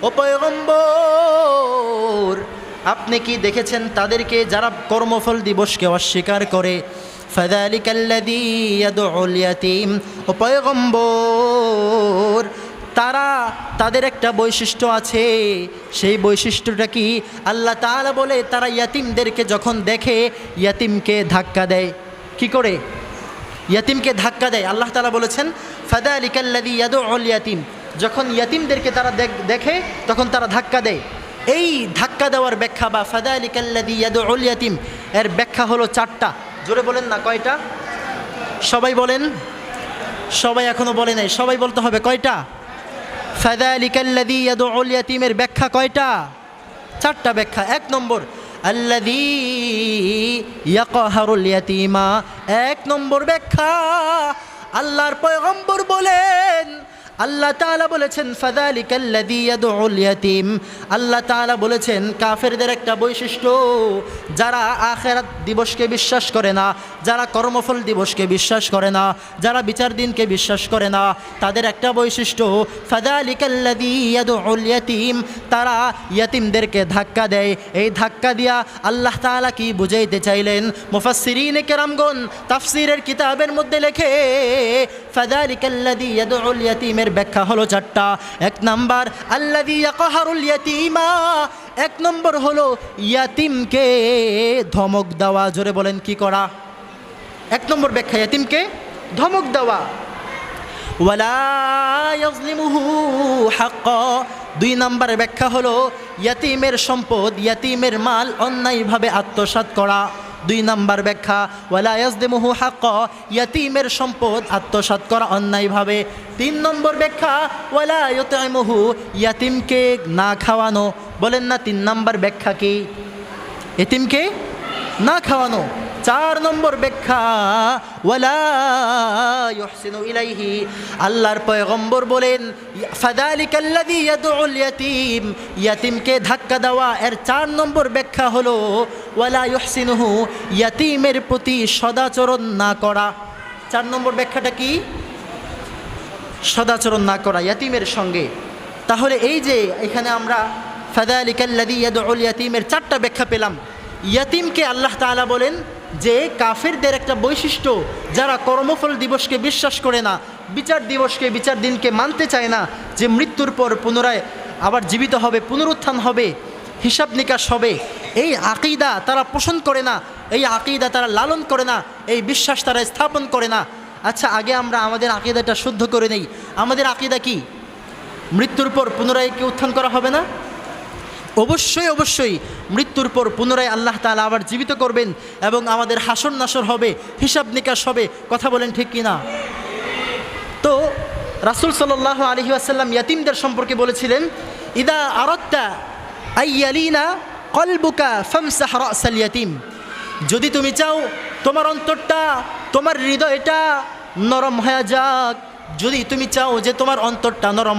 ও পয়গম্বর, আপনি কি দেখেছেন তাদেরকে যারা কর্মফল দিবসকে অস্বীকার করে? ফাযালিকাল্লাযী ইয়াদউল ইয়াতীম। ও পয়গম্বর, তাদের একটা বৈশিষ্ট্য আছে। সেই বৈশিষ্ট্যটা কি? আল্লাহ তাআলা বলে তারা ইয়াতিমদেরকে যখন দেখে ইয়াতিমকে ধাক্কা দেয়। কি করে? ইয়াতিমকে ধাক্কা দেয়। আল্লাহ তাআলা বলেছেন ফাযালিকাল্লাযী ইয়াদউল ইয়াতীম। যখন ইয়াতিমদেরকে তারা দেখে তখন তারা ধাক্কা দেয়। এই ধাক্কা দেওয়ার ব্যাখ্যা বা ফাযালিকাল্লাযী ইয়াদউল ইয়াতীম এর ব্যাখ্যা হলো চারটা। জোরে বলেন না, কয়টা? সবাই বলেন। সবাই এখনো বলে নাই, সবাই বলতে হবে। কয়টা? ফাযালিকাল্লাযী ইয়াদউল ইয়াতীমের ব্যাখ্যা কয়টা? চারটা ব্যাখ্যা। এক নম্বর, আল্লাযী ইয়াকহারুল ইয়াতীমা। এক নম্বর ব্যাখ্যা, আল্লাহর পয়গম্বর বলেন, আল্লাহ তাআলা বলেছেন ফাযালিকাল্লাযী ইয়াদউল ইয়াতীম। আল্লাহ তাআলা বলেছেন কাফেরদের একটা বৈশিষ্ট্য, যারা আখিরাত দিবসকে বিশ্বাস করে না, যারা কর্মফল দিবসকে বিশ্বাস করে না, যারা বিচার দিনকে বিশ্বাস করে না, তাদের একটা বৈশিষ্ট্য ফাযালিকাল্লাযী ইয়াদউল ইয়াতীম। তারা ইয়াতিমদেরকে ধাক্কা দেয়। এই ধাক্কা দিয়া আল্লাহ তাআলা কি বুঝাইতে চাইলেন? মুফাসসিরিনে কেরামগণ তাফসীরের কিতাবের মধ্যে লেখে ফাযালিকাল্লাযী ইয়াদউল ইয়াতীমের ব্যাখ্যা হলো চারটা। এক নাম্বার, আল্লাযী ইয়াকহারুল ইয়াতীমা। এক নম্বর হলো ইয়াতিমকে ধমক দেওয়া। জোরে বলেন, কি করা? এক নম্বর ব্যাখ্যা, ইয়াতিমকে ধমক দেওয়া। ওয়ালা ইয়াজলিমুহু হাক্কা। দুই নম্বর ব্যাখ্যা হলো ইয়াতিমের সম্পদ, ইয়াতিমের মাল অন্যায়ভাবে আত্মসাৎ করা। দুই নাম্বার ব্যাখ্যা, ওয়ালা ইয়াজলিমুহু হাক্কা, ইয়াতিমের সম্পদ আত্মসাৎ করা অন্যায়ভাবে। তিন নম্বর ব্যাখ্যা, ওয়ালা ইউতঈমুহু, ইয়াতিমকে না খাওয়ানো। বলেন না, তিন নম্বর ব্যাখ্যা কি? ইয়াতিমকে না খাওয়ানো। চার নম্বর ব্যাখ্যা, ওয়ালা ইউহসিনু ইলাইহি। আল্লাহর পয়গম্বর বলেন ফাযালিকাল্লাযী ইয়াদউল ইয়াতীম, ইয়াতিমকে ধাক্কা দেওয়া। এর চার নম্বর ব্যাখ্যা হলো ওয়ালা ইউহসিনুহু, ইয়াতিমের প্রতি সদাচরণ না করা। চার নম্বর ব্যাখ্যাটা কি? সদাচরণ না করা ইয়াতিমের সঙ্গে। তাহলে এই যে এখানে আমরা ফাযালিকাল্লাযী ইয়াদউল ইয়াতীমের চারটা ব্যাখ্যা পেলাম। ইয়াতিমকে আল্লাহ তাআলা বলেন যে কাফেরদের একটা বৈশিষ্ট্য, যারা কর্মফল দিবসকে বিশ্বাস করে না, বিচার দিবসকে, বিচার দিনকে মানতে চায় না, যে মৃত্যুর পর পুনরায় আবার জীবিত হবে, পুনরুত্থান হবে, হিসাব নিকাশ হবে, এই আকীদা তারা পোষণ করে না, এই আকীদা তারা লালন করে না, এই বিশ্বাস তারা স্থাপন করে না। আচ্ছা, আগে আমরা আমাদের আকীদাটা শুদ্ধ করে নেই। আমাদের আকীদা কি? মৃত্যুর পর পুনরায় কি উত্থান করা হবে না? অবশ্যই অবশ্যই মৃত্যুর পর পুনরায় আল্লাহ তাআলা আবার জীবিত করবেন এবং আমাদের হাসর নাসর হবে, হিসাব নিকাশ হবে। কথা বলেন, ঠিক কি না? তো রাসূল সাল্লাল্লাহু আলাইহি ওয়াসাল্লাম ইয়াতিমদের সম্পর্কে বলেছিলেন, ইদা আরাদতা আইয়ালিনা কলবুকা ফামসাহ রাসাল ইয়াতিম। যদি তুমি চাও তোমার অন্তরটা, তোমার হৃদয়টা নরম হয়ে যাক, যদি তুমি চাও যে তোমার অন্তরটা নরম